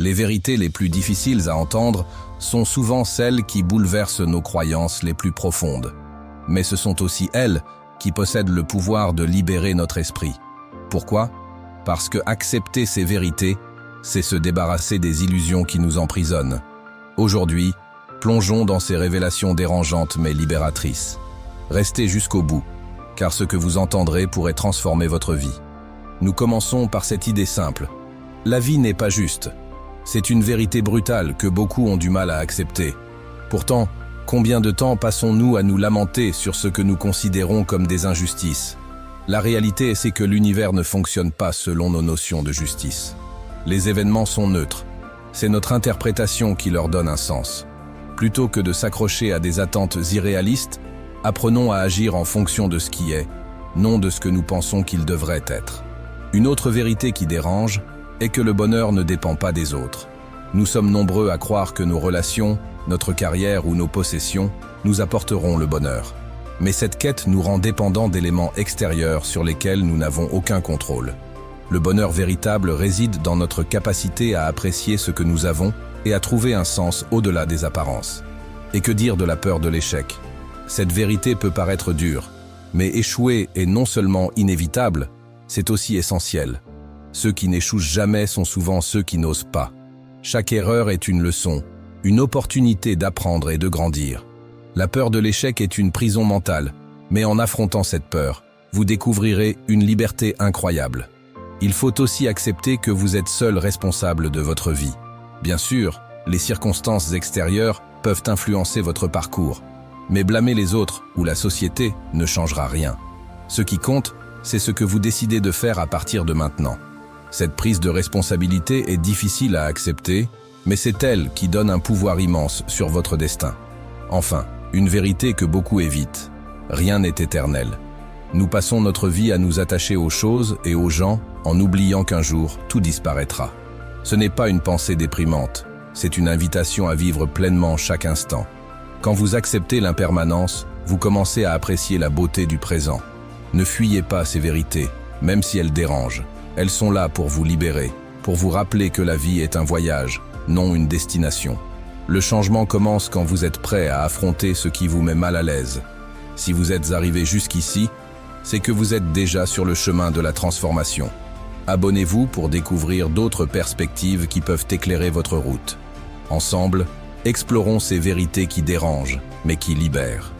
Les vérités les plus difficiles à entendre sont souvent celles qui bouleversent nos croyances les plus profondes. Mais ce sont aussi elles qui possèdent le pouvoir de libérer notre esprit. Pourquoi? Parce que accepter ces vérités, c'est se débarrasser des illusions qui nous emprisonnent. Aujourd'hui, plongeons dans ces révélations dérangeantes mais libératrices. Restez jusqu'au bout, car ce que vous entendrez pourrait transformer votre vie. Nous commençons par cette idée simple. La vie n'est pas juste. C'est une vérité brutale que beaucoup ont du mal à accepter. Pourtant, combien de temps passons-nous à nous lamenter sur ce que nous considérons comme des injustices? La réalité, c'est que l'univers ne fonctionne pas selon nos notions de justice. Les événements sont neutres. C'est notre interprétation qui leur donne un sens. Plutôt que de s'accrocher à des attentes irréalistes, apprenons à agir en fonction de ce qui est, non de ce que nous pensons qu'il devrait être. Une autre vérité qui dérange est que le bonheur ne dépend pas des autres. Nous sommes nombreux à croire que nos relations, notre carrière ou nos possessions nous apporteront le bonheur. Mais cette quête nous rend dépendants d'éléments extérieurs sur lesquels nous n'avons aucun contrôle. Le bonheur véritable réside dans notre capacité à apprécier ce que nous avons et à trouver un sens au-delà des apparences. Et que dire de la peur de l'échec? Cette vérité peut paraître dure, mais échouer est non seulement inévitable, c'est aussi essentiel. Ceux qui n'échouent jamais sont souvent ceux qui n'osent pas. Chaque erreur est une leçon, une opportunité d'apprendre et de grandir. La peur de l'échec est une prison mentale, mais en affrontant cette peur, vous découvrirez une liberté incroyable. Il faut aussi accepter que vous êtes seul responsable de votre vie. Bien sûr, les circonstances extérieures peuvent influencer votre parcours, mais blâmer les autres ou la société ne changera rien. Ce qui compte, c'est ce que vous décidez de faire à partir de maintenant. Cette prise de responsabilité est difficile à accepter, mais c'est elle qui donne un pouvoir immense sur votre destin. Enfin, une vérité que beaucoup évitent. Rien n'est éternel. Nous passons notre vie à nous attacher aux choses et aux gens en oubliant qu'un jour, tout disparaîtra. Ce n'est pas une pensée déprimante, c'est une invitation à vivre pleinement chaque instant. Quand vous acceptez l'impermanence, vous commencez à apprécier la beauté du présent. Ne fuyez pas ces vérités, même si elles dérangent. Elles sont là pour vous libérer, pour vous rappeler que la vie est un voyage, non une destination. Le changement commence quand vous êtes prêt à affronter ce qui vous met mal à l'aise. Si vous êtes arrivé jusqu'ici, c'est que vous êtes déjà sur le chemin de la transformation. Abonnez-vous pour découvrir d'autres perspectives qui peuvent éclairer votre route. Ensemble, explorons ces vérités qui dérangent, mais qui libèrent.